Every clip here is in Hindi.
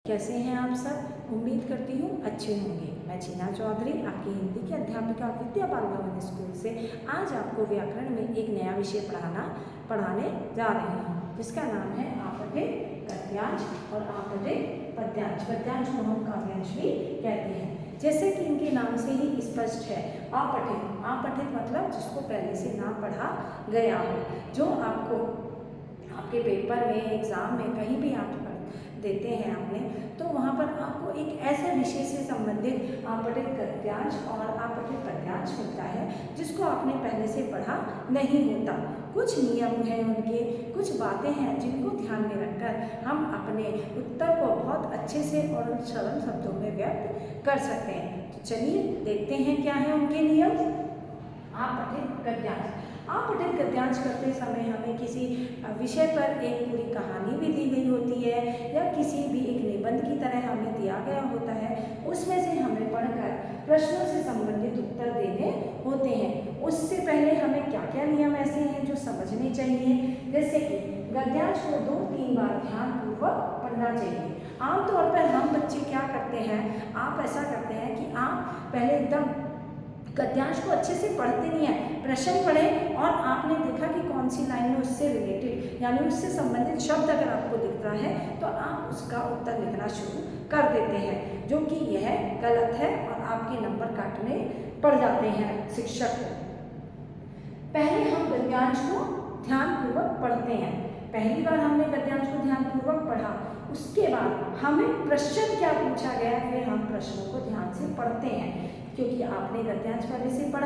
कैसे हैं आप सब? उम्मीद करती हूँ अच्छे होंगे। मैं जीना चौधरी आपकी हिंदी की अध्यापिका विद्या बाल भवन स्कूल से आज आपको व्याकरण में एक नया विषय पढ़ाने जा रही हूँ, जिसका नाम है आपठित गद्यांश और आपठित पद्यांश। पद्यांश को हम काव्यांश भी कहते हैं। जैसे कि इनके नाम से ही स्पष्ट है, आपठित। आपठित मतलब जिसको पहले से ना पढ़ा गया हो, जो आपको आपके पेपर में, एग्जाम में, कहीं भी आप देते हैं आपने, तो वहाँ पर आपको एक ऐसे विषय से संबंधित आपठित गद्यांश और आपठित पद्यांश मिलता है जिसको आपने पहले से पढ़ा नहीं होता। कुछ नियम हैं उनके, कुछ बातें हैं जिनको ध्यान में रखकर हम अपने उत्तर को बहुत अच्छे से और सरल शब्दों में व्यक्त कर सकते हैं। तो चलिए देखते हैं क्या है उनके नियम। आपठित गद्यांश। आपठित गद्यांश करते समय हमें किसी विषय पर एक पूरी कहानी भी दी गई होती है या किसी भी एक निबंध की तरह हमें दिया गया होता है, उसमें से हमें पढ़कर प्रश्नों से संबंधित उत्तर देने होते हैं। उससे पहले हमें क्या क्या नियम ऐसे हैं जो समझने चाहिए, जैसे कि गद्यांश को 2-3 बार ध्यानपूर्वक पढ़ना चाहिए। आमतौर पर हम बच्चे क्या करते हैं, आप ऐसा करते हैं कि आप पहले एकदम गद्यांश को अच्छे से पढ़ते नहीं है, प्रश्न पढ़ें और आपने देखा कि कौन सी लाइन में उससे रिलेटेड यानी उससे संबंधित शब्द अगर आपको दिख रहा है तो आप उसका उत्तर लिखना शुरू कर देते हैं, जो कि यह गलत है और आपके नंबर काटने पड़ जाते हैं शिक्षक को। पहले हम गद्यांश को ध्यानपूर्वक पढ़ते हैं। पहली बार हमने गद्यांश को ध्यानपूर्वक पढ़ा, उसके बाद हमें प्रश्न क्या पूछा गया, फिर हम प्रश्नों को ध्यान से पढ़ते हैं, क्योंकि आपने गद्यांश पहले से पढ़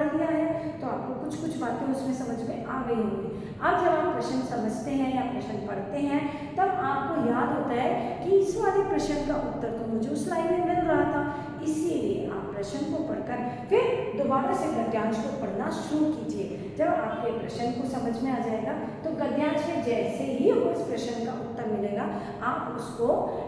लिया है तो आपको कुछ बातें उसमें समझ में आ गई होंगी। अब जब आप प्रश्न समझते हैं या प्रश्न पढ़ते हैं तब आपको याद होता है कि इस वाले प्रश्न का उत्तर तो मुझे उस लाइन में मिल रहा था, इसीलिए आप प्रश्न को पढ़कर फिर दोबारा से गद्यांश को पढ़ना शुरू कीजिए। जब आपके प्रश्न को समझ में आ जाएगा तो गद्यांश में जैसे ही उस प्रश्न का उत्तर मिलेगा आप उसको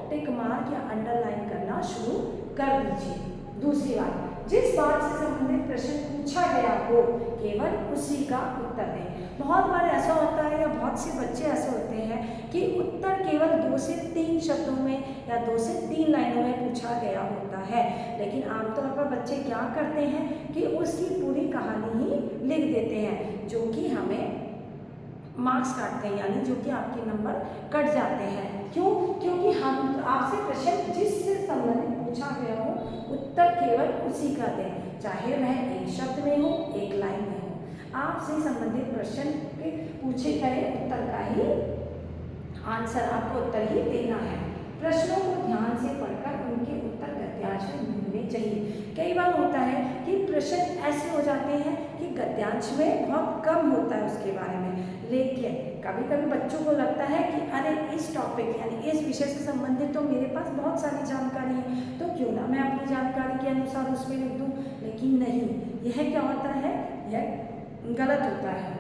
टिक मार्क या अंडरलाइन करना शुरू कर दीजिए। दूसरी बात, जिस बात से संबंधित प्रश्न पूछा गया हो केवल उसी का उत्तर दें। बहुत बार ऐसा होता है या बहुत से बच्चे ऐसे होते हैं कि उत्तर केवल 2 से 3 शब्दों में या 2 से 3 लाइनों में पूछा गया होता है, लेकिन आमतौर पर बच्चे क्या करते हैं कि उसकी पूरी कहानी ही लिख देते हैं, जो कि हमें मार्क्स काटते हैं, यानी जो कि आपके नंबर कट जाते हैं। क्यों? क्योंकि हम आपसे प्रश्न जिससे संबंधित पूछा गया हो उत्तर केवल उसी का दें, चाहे वह एक शब्द में हो, एक लाइन में हो। आपसे संबंधित प्रश्न के पूछे गए उत्तर का ही आंसर, आपको उत्तर ही देना है। प्रश्नों को ध्यान से पढ़कर उनके उत्तर गद्यांश में ढूंढने चाहिए। कई बार होता है कि प्रश्न ऐसे हो जाते हैं कि गद्यांश में बहुत कम होता है उसके बारे में, लेकिन कभी कभी बच्चों को लगता है कि अरे इस टॉपिक यानी इस विषय से संबंधित तो मेरे पास बहुत सारी जानकारी है, तो क्यों ना मैं अपनी जानकारी के अनुसार उसमें लिख दूँ। लेकिन नहीं, यह क्या होता है, यह गलत होता है।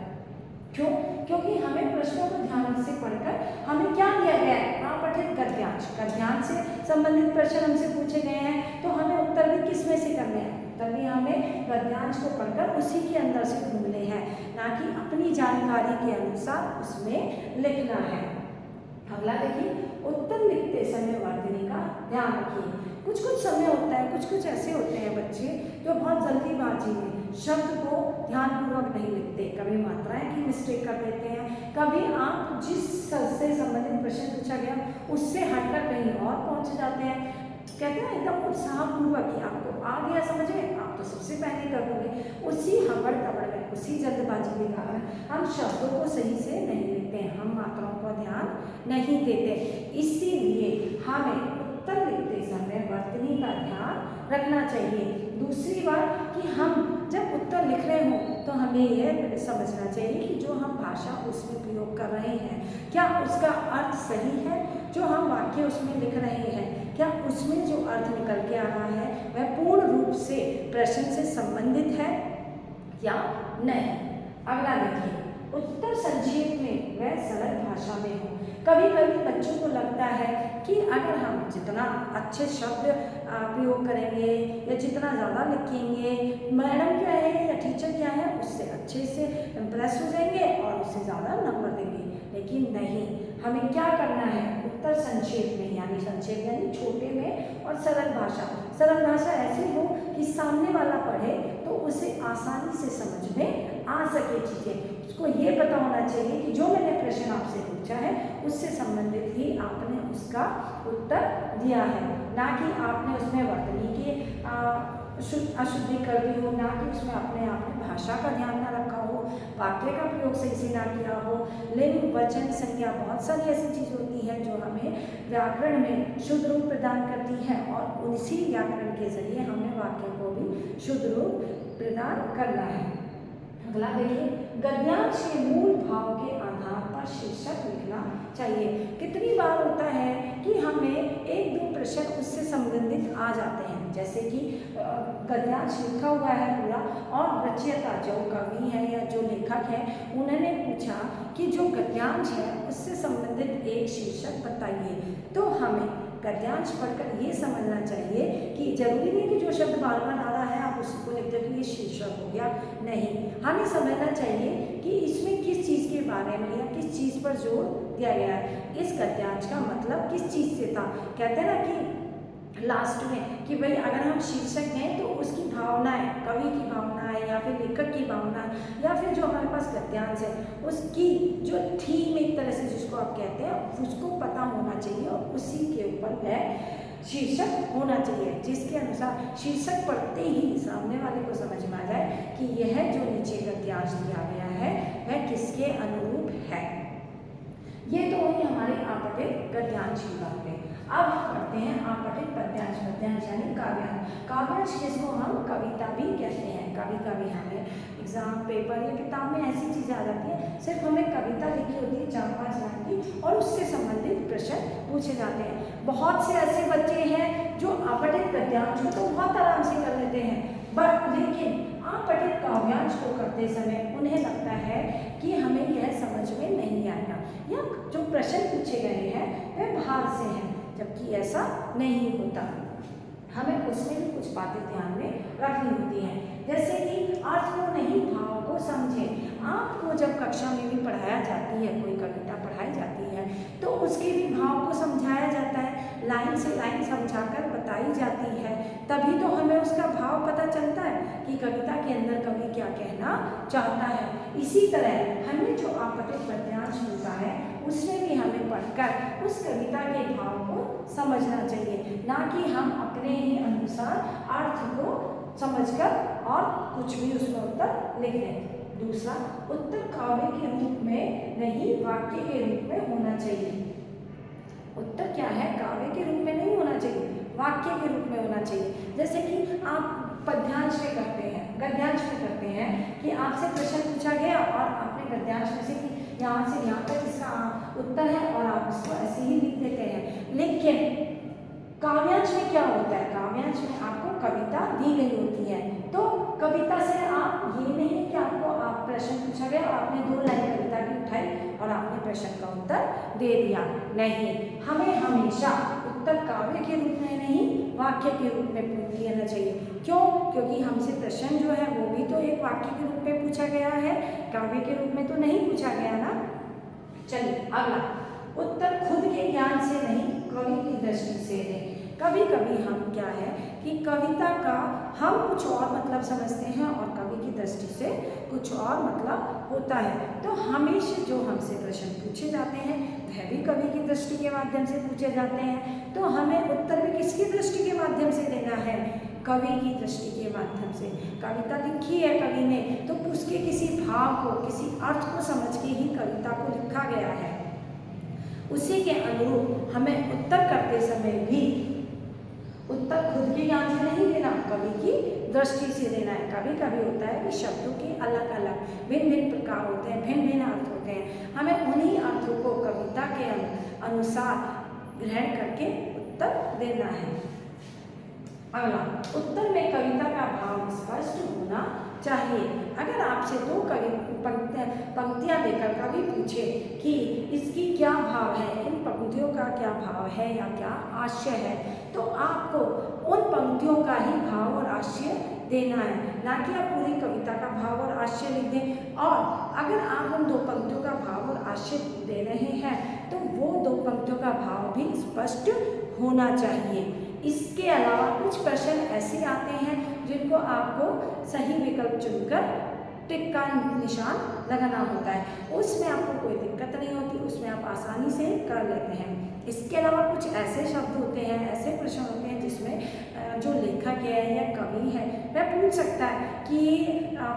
क्यों? क्योंकि हमें प्रश्नों को ध्यान से पढ़कर हमें क्या दिया गया है, आपठित गद्यांश। गद्यांश से संबंधित प्रश्न हमसे पूछे गए हैं तो हमें उत्तर भी किस में से करने हैं, उत्तर भी हमें गद्यांश को पढ़कर उसी के अंदर से ढूंढने हैं, ना कि अपनी जानकारी के अनुसार उसमें लिखना है। अगला देखिए, उत्तर लिखते समय वर्तनी का ध्यान रखिए। कुछ समय होता है, कुछ ऐसे होते हैं बच्चे जो बहुत जल्दीबाजी में शब्द को ध्यानपूर्वक नहीं लिखते, कभी मात्राएं की मिस्टेक कर देते हैं, कभी आप जिस से संबंधित प्रश्न पूछा गया उससे हटकर कहीं और पहुंच जाते हैं। कहते हैं एकदम उत्साहपूर्वक कि आपको आ गया समझ में, आप तो सबसे पहले कर दोगे, उसी हबड़ तबड़ में, उसी जल्दबाजी के कारण हम शब्दों को सही से नहीं लिखते हैं, हम मात्राओं का ध्यान नहीं देते। इसीलिए हमें उत्तर लिखते समय वर्तनी का ध्यान रखना चाहिए। दूसरी बात कि हम जब उत्तर लिख रहे हों तो हमें यह समझना चाहिए कि जो हम भाषा उसमें प्रयोग कर रहे हैं क्या उसका अर्थ सही है, जो हम वाक्य उसमें लिख रहे हैं क्या उसमें जो अर्थ निकल के आ रहा है वह पूर्ण रूप से प्रश्न से संबंधित है या नहीं। अगला देखिए, उत्तर संक्षेप में वह सरल भाषा में हो। कभी कभी बच्चों को लगता है कि अगर हम जितना अच्छे शब्द प्रयोग करेंगे या जितना ज़्यादा लिखेंगे, मैडम क्या है या टीचर क्या है उससे अच्छे से इम्प्रेस हो जाएंगे और उससे ज़्यादा नंबर देंगे, लेकिन नहीं, हमें क्या करना है, उत्तर संक्षेप में, यानी संक्षेप यानी छोटे में, और सरल भाषा। सरल भाषा ऐसी हो कि सामने वाला पढ़े तो उसे आसानी से समझ में आ सके चीज़ें। उसको ये पता होना चाहिए कि जो मैंने प्रश्न आपसे पूछा है उससे संबंधित ही आपने उसका उत्तर दिया है, ना कि आपने उसमें वर्तनी की अशुद्धि कर दी हो, ना कि उसमें अपने आपने भाषा का ध्यान ना रखा हो, वाक्य का प्रयोग सही से ना किया हो। लिंग, वचन, संज्ञा, बहुत सारी ऐसी चीज़ होती है जो हमें व्याकरण में शुद्ध रूप प्रदान करती है, और उसी व्याकरण के जरिए हमें वाक्य को भी शुद्ध रूप प्रदान करना है। अगला देखिए, गद्यांश के मूल भाव के आधार पर शीर्षक लिखना चाहिए। कितनी बार होता है कि हमें एक दो प्रश्न उससे संबंधित आ जाते हैं, जैसे कि गद्यांश लिखा हुआ है पूरा, और रचयिता जो कवि है या जो लेखक है उन्होंने पूछा कि जो गद्यांश है उससे संबंधित एक शीर्षक बताइए। तो हमें गद्यांश पढ़कर ये समझना चाहिए कि जरूरी नहीं कि जो शब्द बार बार आ रहा है आप उसको लिख दें ये शीर्षक हो गया, नहीं। हमें समझना चाहिए कि इसमें किस चीज़ के बारे में या किस चीज़ पर जोर दिया गया है, इस गद्यांश का मतलब किस चीज़ से था। कहते हैं ना कि लास्ट में कि भाई अगर हम शीर्षक दें तो उसकी भावनाएं, कवि की भावनाएं या फिर लेखक की भावना या फिर जो हमारे पास गद्यांश है उसकी जो थीम, एक तरह से जिसको आप कहते हैं, उसको पता होना चाहिए और उसी के ऊपर वह शीर्षक होना चाहिए, जिसके अनुसार शीर्षक पढ़ते ही सामने वाले को समझ में आ जाए कि यह जो नीचे गद्यांश दिया गया है वह किसके अनुरूप है। ये तो वही हमारे आपतित गद्यांश की बातें। अब पढ़ते हैं आपतित पद्यांश। पद्यांश यानी काव्यांश। काव्यांश जिसको हम कविता भी कहते हैं। कभी कभी हमें एग्जाम पेपर या किताब में ऐसी चीज़ें आ जाती हैं, सिर्फ हमें कविता लिखी होती है 4-5 लाइन की और उससे संबंधित प्रश्न पूछे जाते हैं। बहुत से ऐसे बच्चे हैं जो आपतित गद्यांश को तो बहुत आराम से कर लेते हैं, बट लेकिन आपतित काव्यांश को करते समय उन्हें लगता है कि हमें यह समझ में नहीं आएगा, या जो प्रश्न पूछे गए हैं वह बाहर से हैं, जबकि ऐसा नहीं होता। हमें उसमें भी कुछ बातें ध्यान में रखनी होती हैं, जैसे कि अर्थ को नहीं भाव को समझें। आपको जब कक्षा में भी पढ़ाया जाती है, कोई कविता पढ़ाई जाती है तो उसके भी भाव को समझाया जाता है, लाइन से लाइन समझाकर बताई जाती है, तभी तो हमें उसका भाव पता चलता है कि कविता के अंदर कवि क्या कहना चाहता है। इसी तरह हमें जो आपतित पद्यांश मिलता है उसमें भी हमें पढ़कर उस कविता के भाव को समझना चाहिए, ना कि हम अपने ही अनुसार अर्थ को समझकर और कुछ भी उसमें उत्तर लिख दें। दूसरा, उत्तर काव्य के रूप में नहीं वाक्य के रूप में होना चाहिए। उत्तर क्या है, काव्य के रूप में नहीं होना चाहिए, वाक्य के रूप में होना चाहिए। जैसे कि आप पद्यांश में करते हैं, गद्यांश में करते हैं कि आपसे प्रश्न पूछा गया और आपने गद्यांश में से कि यहाँ से यहाँ तक इसका उत्तर है और आप उसको ऐसे ही लिख देते हैं। लेकिन काव्यांश में क्या होता है, काव्यांश में आपको कविता दी गई होती है, तो कविता से आप ये नहीं है कि आपको आप प्रश्न पूछा गया और आपने 2 लाइन कविता की उठाई और आपने प्रश्न का उत्तर दे दिया, नहीं। हमें हमेशा उत्तर काव्य के रूप में नहीं वाक्य के रूप में देना चाहिए। क्यों? क्योंकि हमसे प्रश्न जो है वो भी तो एक वाक्य के रूप में पूछा गया है, काव्य के रूप में तो नहीं पूछा गया ना। चलिए अगला, उत्तर खुद के ज्ञान से नहीं कवि की दृष्टि से दें। कभी कभी हम क्या है कि कविता का हम कुछ और मतलब समझते हैं और कवि की दृष्टि से कुछ और मतलब होता है, तो हमेशा जो हमसे प्रश्न पूछे जाते हैं वह भी कवि की दृष्टि के माध्यम से पूछे जाते हैं, तो हमें उत्तर भी किसकी दृष्टि के माध्यम से देना है, कवि की दृष्टि के माध्यम से। कविता लिखी है कवि ने तो उसके किसी भाव को, किसी अर्थ को समझ के ही कविता को लिखा गया है, उसी के अनुरूप हमें उत्तर करते समय भी उत्तर खुद के ज्ञान से नहीं देना, कवि की दृष्टि से देना है। कभी कभी होता है कि शब्दों के अलग अलग भिन्न भिन्न प्रकार होते हैं, भिन्न भिन्न अर्थ होते हैं, हमें उन्हीं अर्थों को कविता के अनुसार ग्रहण करके उत्तर देना है। अगला, उत्तर में कविता का भाव स्पष्ट होना चाहिए। अगर आपसे 2 पंक्तियां देकर कवि पूछे कि इसकी क्या भाव है, इन पंक्तियों का क्या भाव है या क्या आशय है, तो आपको उन पंक्तियों का ही भाव और आशय देना है, ना कि आप पूरी कविता का भाव और आशय लिख दें। और अगर आप उन 2 पंक्तियों का भाव और आशय दे रहे हैं तो वो दो पंक्तियों का भाव भी स्पष्ट होना चाहिए। इसके अलावा कुछ प्रश्न ऐसे आते हैं जिनको आपको सही विकल्प चुनकर टिक का निशान लगाना होता है। उसमें आपको कोई दिक्कत नहीं होती, उसमें आप आसानी से कर लेते हैं। इसके अलावा कुछ ऐसे शब्द होते हैं, ऐसे प्रश्न होते हैं जिसमें जो लेखक है या कवि है वह पूछ सकता है कि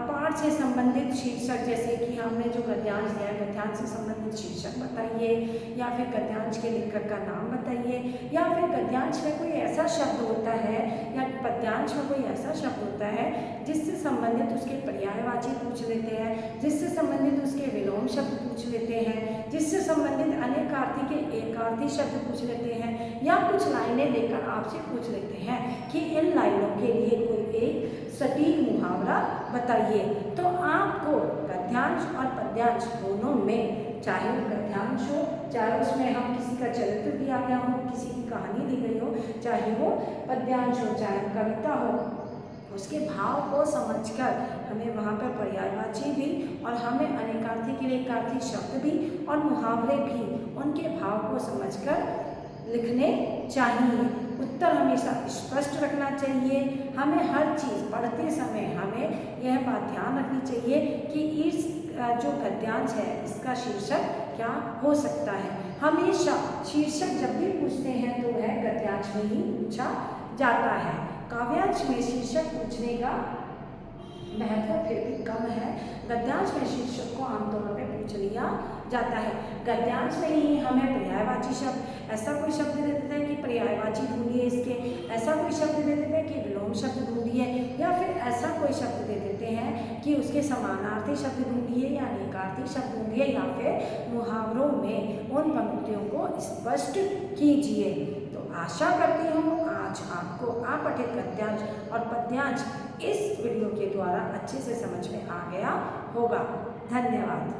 पाठ से संबंधित शीर्षक, जैसे कि हमने जो गद्यांश दिया है गद्यांश से संबंधित शीर्षक बताइए, या फिर गद्यांश के लेखक का नाम बताइए, या फिर गद्यांश में कोई ऐसा शब्द होता है या पद्यांश में कोई ऐसा शब्द होता है जिससे संबंधित उसके पर्यायवाची पूछ लेते हैं, जिससे संबंधित उसके विलोम शब्द पूछ लेते हैं, जिससे संबंधित अनेकार्थी के एकार्थी शब्द पूछ लेते हैं, या कुछ लाइनें देकर आपसे पूछ लेते हैं कि इन लाइनों के लिए कोई एक सटीक मुहावरा बताइए। तो आपको गद्यांश और पद्यांश दोनों में, चाहे वो गद्यांश हो, चाहे उसमें हम किसी का चरित्र दिया गया हो, किसी की कहानी दी गई हो, चाहे वो पद्यांश हो, चाहे कविता हो, उसके भाव को समझकर हमें वहाँ पर पर्यायवाची भी और हमें अनेकार्थी के लिए एकार्थी शब्द भी और मुहावरे भी उनके भाव को समझकर लिखने चाहिए। उत्तर हमेशा स्पष्ट रखना चाहिए। हमें हर चीज़ पढ़ते समय हमें यह बात ध्यान रखनी चाहिए कि इस जो गद्यांश है इसका शीर्षक क्या हो सकता है। हमेशा शीर्षक जब भी पूछते हैं तो वह गद्यांश में ही पूछा जाता है। काव्यांश में शीर्षक पूछने का महत्व फिर भी कम है। गद्यांश में शीर्षक को आमतौर पर पूछ लिया जाता है। गद्यांश में ही हमें पर्यायवाची शब्द, ऐसा कोई शब्द दे देते हैं कि पर्यायवाची ढूंढिए इसके, ऐसा कोई शब्द दे देते हैं कि विलोम शब्द ढूंढिए, या फिर ऐसा कोई शब्द दे देते हैं कि उसके समानार्थी शब्द ढूंढिए या अनेकार्थी शब्द ढूंढिए, या फिर मुहावरों में उन पंक्तियों को स्पष्ट कीजिए। तो आशा करती हूँ आज आपको अपठित गद्यांश और पद्यांश इस वीडियो के द्वारा अच्छे से समझ में आ गया होगा। धन्यवाद।